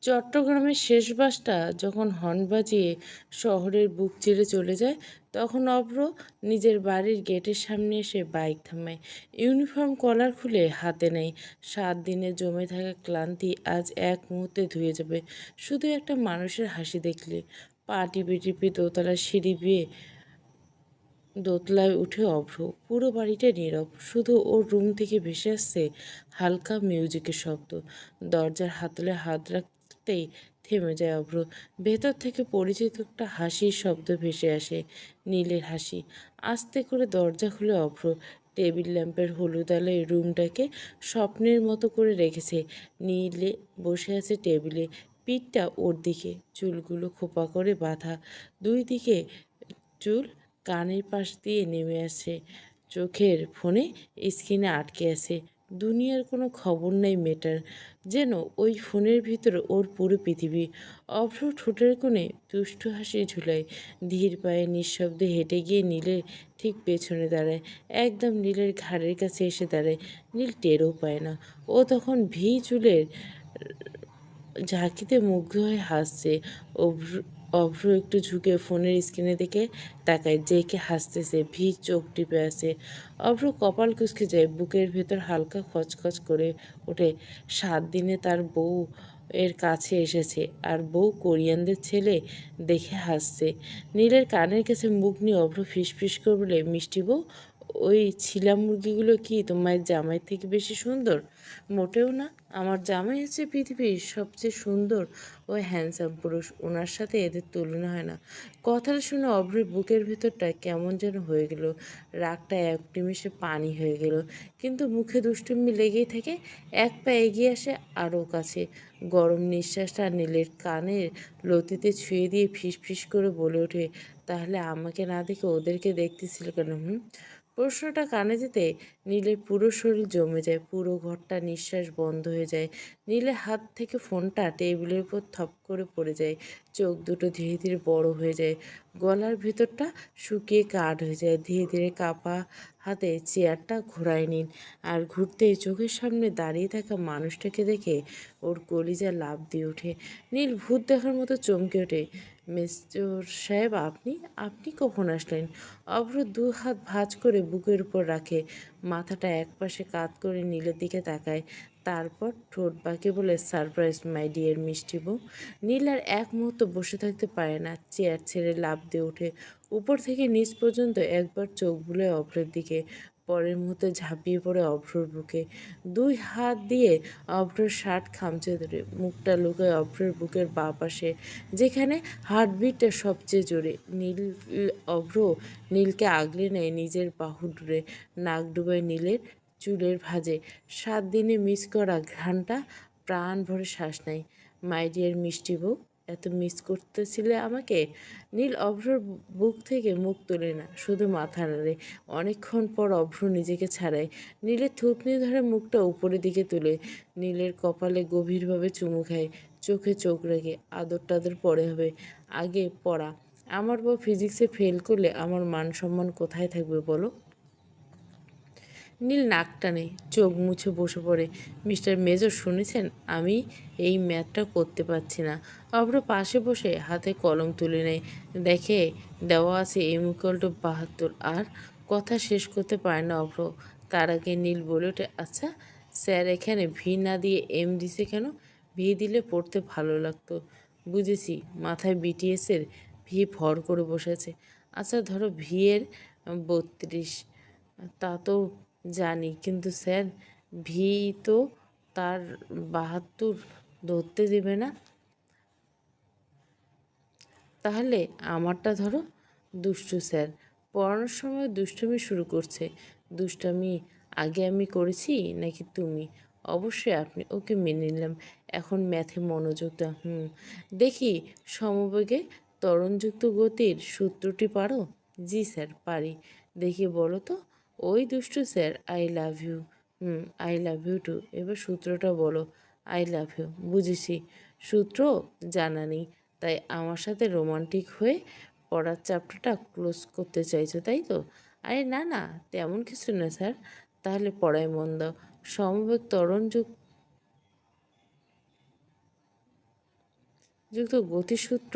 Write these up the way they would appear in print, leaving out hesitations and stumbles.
চট্টগ্রামের শেষ বাসটা যখন হর্ন বাজিয়ে শহরের বুক চিরে চলে যায়, তখন অভ্র নিজের বাড়ির গেটের সামনে এসে বাইক থামায়। ইউনিফর্ম কলার খুলে হাতে নেয়। 7 দিনে জমে থাকা ক্লান্তি আজ এক মুহূর্তে ধুয়ে যাবে শুধু একটা মানুষের হাসি দেখলে। পা টিপে টিপে দোতলার সিঁড়ি বেয়ে দোতলায় উঠে অভ্র। পুরো বাড়িটা নীরব, শুধু ওর রুম থেকে ভেসে আসছে হালকা মিউজিকের শব্দ। দরজার হাতলে হাত রাখতেই থেমে যায় অভ্র। ভেতর থেকে পরিচিত একটা হাসির শব্দ ভেসে আসে, নীলের হাসি। আস্তে করে দরজা খুলে অভ্র। টেবিল ল্যাম্পের হলুদ আলোয় রুমটাকে স্বপ্নের মতো করে রেখেছে। নীলে বসে আছে টেবিলে, পিঠটা ওর দিকে, চুলগুলো খোপা করে বাঁধা। দুই দিকে চুল কানের পাশ দিয়ে নেমে আসে, চোখের ফোনে স্ক্রিনে আটকে আছে। দুনিয়ার কোনো খবর নেই মেটার, যেন ওই ফোনের ভিতরে ওর পুরো পৃথিবী। অভ্র ঠোঁটের কোণে দুষ্টু হাসি ঝুলায়, ধীর পায়ে নিঃশব্দে হেঁটে গিয়ে নীলের ঠিক পেছনে দাঁড়ায়। একদম নীলের ঘাড়ের কাছে এসে দাঁড়ায়। নীল টেরও পায় না ও তখন চুলের ঝাঁকিতে মুগ্ধ হয়ে হাসছে। অভ্র অভ্র একটু ঝুঁকে ফোনের স্ক্রিনে দিকে তাকায়, যে হাসতেছে, চোখ টিপে আছে। অভ্র কপাল কুঁচকে যায়, বুকের ভেতর হালকা খচখচ করে ওঠে। 7 দিনে তার বউ এর কাছে এসেছে, আর বউ কোরিয়ানদের ছেলে দেখে হাসছে। নীলের কানের কাছে মুখ নিয়ে অভ্র ফিসফিস করে বলে, মিষ্টি বউ, ওই ছিলা মুরগিগুলো কি তোমার জামাই থেকে বেশি সুন্দর? মোটেও না, আমার জামাই হচ্ছে পৃথিবীর সবচেয়ে সুন্দর ও হ্যান্ডসাম পুরুষ, ওনার সাথে এদের তুলনা হয় না। কথাটা শুনে অভ্রের বুকের ভেতরটা কেমন যেন হয়ে গেল, রাগটা এক নিমেষে পানি হয়ে গেল। কিন্তু মুখে দুষ্টুমি লেগেই থাকে। এক পা এগিয়ে আসে আরও কাছে, গরম নিঃশ্বাসটা নীলের কানের লতিতে ছুঁয়ে দিয়ে ফিস করে বলে ওঠে, তাহলে আমাকে না দেখে ওদেরকে দেখতেছিল কেন? প্রশ্নটা কানে যেতে নীলের পুরো শরীর জমে যায়, পুরো ঘরটা নিঃশ্বাস বন্ধ হয়ে যায়। নীলের হাত থেকে ফোনটা টেবিলের উপর থপ করে পড়ে যায়। চোখ দুটো ধীরে ধীরে বড় হয়ে যায়, গলার ভেতরটা শুকিয়ে কাঠ হয়ে যায়। ধীরে ধীরে কাপা হাতে চেয়ারটা ঘোরায় নিন, আর ঘুরতেই চোখের সামনে দাঁড়িয়ে থাকা মানুষটাকে দেখে ওর কলিজা লাফ দিয়ে ওঠে। নীল ভূত দেখার মতো চমকে ওঠে। মেজর সাহেব, আপনি আপনি কখন আসলেন? অভ্র দু হাত ভাঁজ করে বুকের উপর রাখে, মাথাটা একপাশে কাত করে নীলের দিকে তাকায়। তারপর ঠোঁট বাঁকে বলে, সারপ্রাইজ মাই ডিয়ার মিষ্টি বউ। নীল আর এক মুহূর্ত বসে থাকতে পারে না, চেয়ার ছেড়ে লাফ দিয়ে ওঠে। উপর থেকে নিচ পর্যন্ত একবার চোখ বুলায় অভ্রের দিকে, পরের মুহূর্তে ঝাঁপিয়ে পড়ে অভ্রর বুকে। দুই হাত দিয়ে অভ্রের শার্ট খামচে ধরে মুখটা লুকায় অভ্রের বুকের বাঁ পাশে, যেখানে হার্টবিটটা সবচেয়ে জোরে। অভ্র নীলকে আগলে নেয় নিজের বাহু ডুরে, নাক ডুবায় নীলের চুলের ভাঁজে। 7 দিনে মিস করা ঘ্রাণটা প্রাণ ভরে শ্বাস নেয়। মাই ডিয়ার মিষ্টি বউ, এত মিস করতেছিলে আমাকে? নীল অভ্রর বুক থেকে মুখ তোলে না, শুধু মাথা নাড়ে। অনেকক্ষণ পর অভ্র নিজেকে ছাড়ায়, নীলের থুতনি ধরে মুখটা উপরের দিকে তুলে নীলের কপালে গভীরভাবে চুমু খায়। চোখে চোখ রেখে, আদর টাদর পরে হবে, আগে পড়া। আমার বউ ফিজিক্সে ফেল করলে আমার মান সম্মান কোথায় থাকবে বলো? নীল নাক টানে, চোখ মুছে বসে পড়ে। মিস্টার মেজর, শুনেছেন আমি এই ম্যাথটা করতে পারছি না। অভ্র পাশে বসে হাতে কলম তুলে নেয়, দেখে দেওয়া আছে M=72। আর কথা শেষ করতে পারে না অভ্র। তার আগে নীল বলে ওঠে, আচ্ছা স্যার এখানে ভি না দিয়ে এম দিছে কেন? ভি দিলে পড়তে ভালো লাগতো। বুঝেছি, মাথায় বিটিএসের ভি ভর করে বসেছে। আচ্ছা ধরো ভি এর 32, তা তো জানি, কিন্তু স্যার ভি তো তার 72 ধরতে দেবে না। তাহলে আমারটা ধরো। দুষ্টু স্যার পড়ানোর সময় দুষ্টুমি শুরু করছে। দুষ্টামি আগে আমি করেছি নাকি তুমি? অবশ্যই আপনি, ওকে মেনে নিলাম। এখন ম্যাথে মনোযোগ দাও। দেখি সমবেগে ত্বরণযুক্ত গতির সূত্রটি পারো? জি স্যার পারি। দেখি বলো তো। ওই দুষ্টু sir, I love you. I love you too. এবার সূত্রটা বলো। আই লাভ ইউ, বুঝেছি। সূত্র জানা নেই, তাই আমার সাথে রোমান্টিক হয়ে পড়ার চ্যাপ্টারটা ক্লোজ করতে চাইছো, তাই তো? আরে না না, তেমন কিছু না স্যার। তাহলে পড়ায় মন দাও। সমবেগ ত্বরণ যুক্ত গতিসূত্র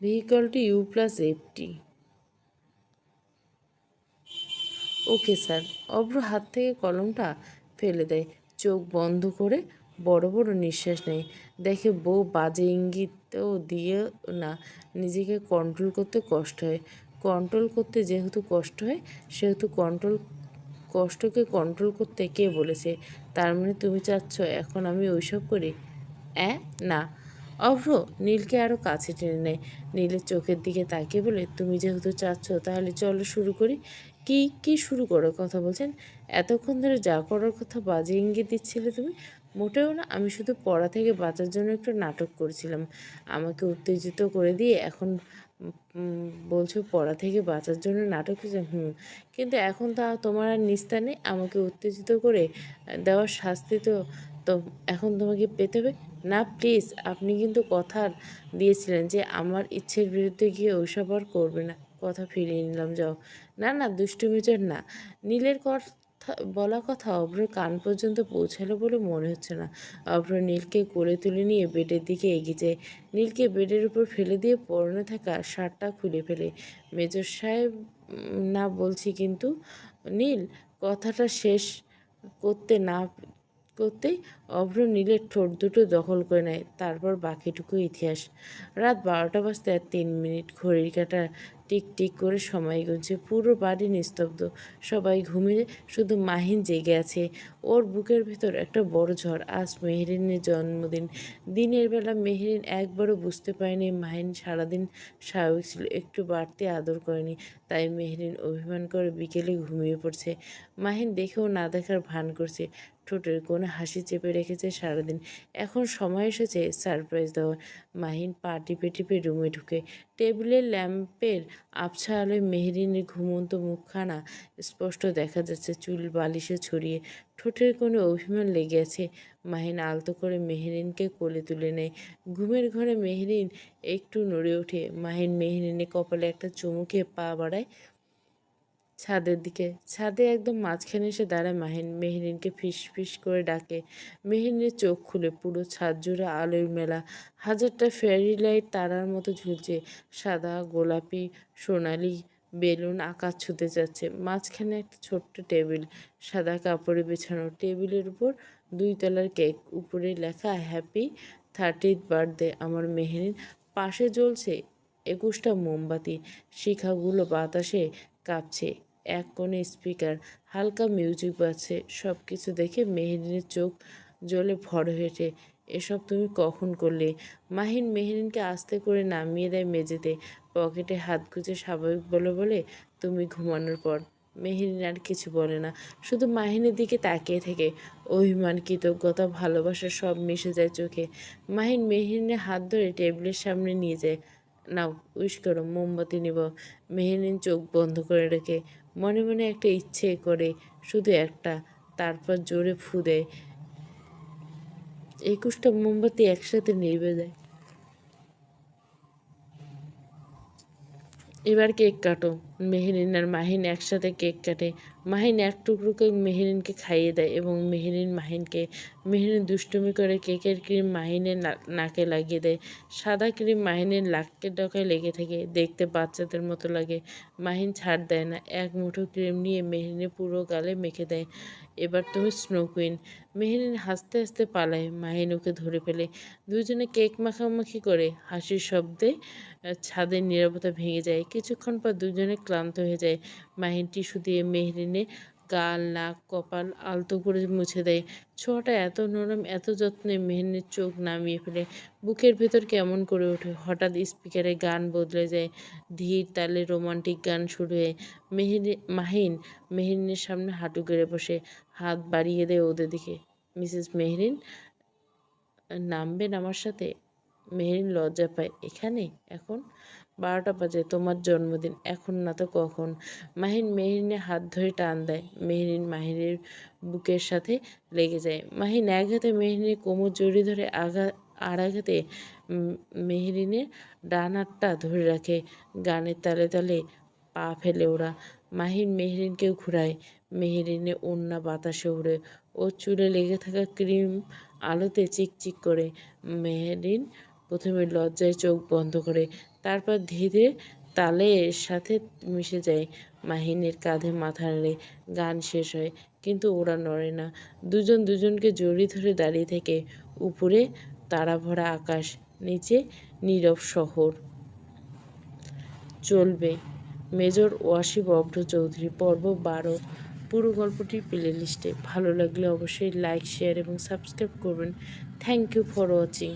ভেহিকলটি u plus f t. Okay sir. Abhra হাত থেকে কলমটা ফেলে দেয়, চোখ বন্ধ করে বড় বড় নিঃশ্বাস নেয়। দেখে বউ বাজে ইঙ্গিতও দিয়ে না, নিজেকে কন্ট্রোল করতে কষ্ট হয়। কন্ট্রোল করতে যেহেতু কষ্ট হয়, সেহেতু কষ্টকে কন্ট্রোল করতে কে বলেছে? তার মানে তুমি চাচ্ছ এখন আমি ওইসব করি? না। অভ্র নীলকে আরও কাছে টেনে নেয়, নীলের চোখের দিকে তাকিয়ে বলে, তুমি যেহেতু চাচ্ছ তাহলে চলো শুরু করি। কি কি শুরু করো? কথা বলছেন এতক্ষণ ধরে যা করার কথা বাজে ইঙ্গিত দিচ্ছিলে তুমি। মোটেও না, আমি শুধু পড়া থেকে বাঁচার জন্য একটু নাটক করছিলাম। আমাকে উত্তেজিত করে দিয়ে এখন বলছো পড়া থেকে বাঁচার জন্য নাটক করছেন। কিন্তু এখন তা তোমার আর নিস্তার নেই। আমাকে উত্তেজিত করে দেওয়ার শাস্তি তো তো এখন তোমাকে পেতে হবে। না প্লিজ, আপনি কিন্তু কথা দিয়েছিলেন যে আমার ইচ্ছের বিরুদ্ধে গিয়ে ওইসব আর করবে না। কথা ফিরিয়ে নিলাম, যাও। না না, দুষ্টুমিচর না। নীলের কথা বলা কথা অভ্রের কান পর্যন্ত পৌঁছালো বলে মনে হচ্ছে না। অভ্র নীলকে কোলে তুলে নিয়ে বেডের দিকে এগিয়ে যায়। নীলকে বেডের উপর ফেলে দিয়ে পরনে থাকা শার্টটা খুলে ফেলে। মেজর সাহেব না বলছি কিন্তু। নীল কথাটা শেষ করতে না করতেই অভ্র নীলের ঠোঁট দুটো দখল করে নেয়। তারপর বাকিটুকু ইতিহাস। রাত 12টা বাজতে আর 3 মিনিট। ঘড়ির কাঁটা টিক টিক করে সময় গুনছে। পুরো বাড়ি নিস্তব্ধ, সবাই ঘুমিয়ে, শুধু মাহিন জেগে আছে। ওর বুকের ভেতর একটা বড় ঝড়। আজ মেহরিনের জন্মদিন। দিনের বেলা মেহরিন একবারও বুঝতে পারেনি মাহিন সারাদিন স্বাভাবিক ছিল, একটু বাড়তি আদর করেনি। তাই মেহরিন অভিমান করে বিকেলে ঘুমিয়ে পড়ছে। মাহিন দেখেও না দেখার ভান করছে, ঠোঁটের কোণে হাসি চেপে রেখেছে সারাদিন। এখন সময় এসেছে সারপ্রাইজ দেওয়ার। মাহিন পা টিপে টিপে রুমে ঢুকে। টেবিলের ল্যাম্পের আবছা আলোয় মেহরিনের ঘুমন্ত মুখখানা স্পষ্ট দেখা যাচ্ছে, চুল বালিশে ছড়িয়ে, ঠোঁটের কোণে অভিমান লেগে আছে। মাহিন আলতো করে মেহরিনকে কোলে তুলে নেয়। ঘুমের ঘরে মেহরিন একটু নড়ে ওঠে। মাহিন মেহরিনের কপালে একটা চুমু খেয়ে পা বাড়ায় ছাদের দিকে। ছাদে একদম মাঝখানে এসে দাঁড়ায় মাহিন। মেহরিনকে ফিস ফিস করে ডাকে। মেহরিনের চোখ খুলে, পুরো ছাদ জুড়ে আলোর মেলা। হাজারটা ফেয়ারি লাইট তারার মতো ঝুলছে। সাদা, গোলাপি, সোনালি বেলুন আকাশ ছুতে যাচ্ছে। মাঝখানে একটা ছোট্ট টেবিল, সাদা কাপড়ে বিছানো। টেবিলের উপর 2 তলার কেক, উপরে লেখা হ্যাপি 30th বার্থডে আমার মেহরিন। পাশে জ্বলছে 21টা মোমবাতি, শিখাগুলো বাতাসে কাঁপছে। এক কোণে স্পিকার, হালকা মিউজিক বাজছে। সব কিছু দেখে মেহরিনের চোখ জ্বলে ভর হয়ে ওঠে। এসব তুমি কখন করলে? মাহিন মেহরিনকে আস্তে করে নামিয়ে দেয় মেঝেতে। পকেটে হাত গুজে স্বাভাবিক বলে বলে, তুমি ঘুমানোর পর। মেহরিন আর কিছু বলে না, শুধু মাহিনের দিকে তাকিয়ে থাকে। অভিমান, কৃতজ্ঞতা, ভালোবাসা সব মিশে যায় চোখে। মাহিন মেহরিনের হাত ধরে টেবিলের সামনে নিয়ে যায়। নাও উইশ করো, মোমবাতি নিব। মেহরিন চোখ বন্ধ করে রেখে মনে মনে একটা ইচ্ছে করে, শুধু একটা। তারপর জোরে ফু দেয়। 21টা মোমবাতি একসাথে নিভে যায়। এবার কেক কাটো। মেহরিন আর মাহিন একসাথে কেক কাটে। মাহিন এক টুকরো কেক মেহরিনকে খাইয়ে দেয় এবং মেহরিন মাহিনকে। মেহরিন দুষ্টুমি করে কেকের ক্রিম মাহিনের নাকে লাগিয়ে দেয়। সাদা ক্রিম মাহিনের নাকের ডগায় লেগে থাকে, দেখতে বাচ্চাদের মতো লাগে। মাহিন ছাড় দেয় না, এক মুঠো ক্রিম নিয়ে মেহরিনের পুরো গালে মেখে দেয়। এবার তুমি স্নো কুইন। মেহরিন হাসতে হাসতে পালায়, মাহিন ওকে ধরে ফেলে। দুজনে কেক মাখামাখি করে হাসির শব্দে ছাদের নীরবতা ভেঙে যায়। কিছুক্ষণ পর দুজনে ক্লান্ত হয়ে যায়। মাহিন টিস্যু দিয়ে মেহরিনের গাল, নাক, কপাল আলতো করে মুছে দেয়। ছোঁয়াটা এত নরম, এত যত্নে, মেহরিনের চোখ নামিয়ে ফেলে। বুকের ভেতর কেমন করে ওঠে। হঠাৎ স্পিকারে গান বদলে যায়। ধীর তালে রোমান্টিক গান শুরু হয়। মাহিন মেহরিনের সামনে হাঁটু গেড়ে বসে, হাত বাড়িয়ে দেয় ওদের দিকে। মিসেস মেহরিন, নামবেন আমার সাথে? মেহরিন লজ্জা পায়। এখানে? এখন? 12টা বাজে, তোমার জন্মদিন, এখন না তো কখন? মাহিন মেহরিনের হাত ধরে টান দেয়। মেহরিন মাহিনের বুকের সাথে লেগে যায়। মাহিন এক হাতে মেহরিনের কোমর জড়িয়ে ধরে, আর এক হাতে মেহরিনের ডান হাতটা ধরে রাখে। গানের তালে তালে পা ফেলে ওরা। মাহিন মেহরিনকেও ঘুরায়। মেহরিনে ওড়না বাতাসে ওড়ে। ওর চুলে লেগে থাকা ক্রিম আলোতে চিকচিক করে। মেহরিন প্রথমে লজ্জায় চোখ বন্ধ করে, তারপর ধীরে তালের সাথে মিশে যায়। মাহিনের কাঁধে মাথা নাড়ে। গান শেষ হয়, কিন্তু ওরা নড়ে না। দুজন দুজনকে জড়িয়ে ধরে দাঁড়িয়ে থাকে। উপরে তারাভরা আকাশ, নিচে নীরব শহর। চলবে মেজর ওয়াসিফ অভ্র চৌধুরী, পর্ব 12। পুরো গল্পটি প্লে লিস্টে। ভালো লাগলে অবশ্যই লাইক, শেয়ার এবং সাবস্ক্রাইব করবেন। Thank you for watching.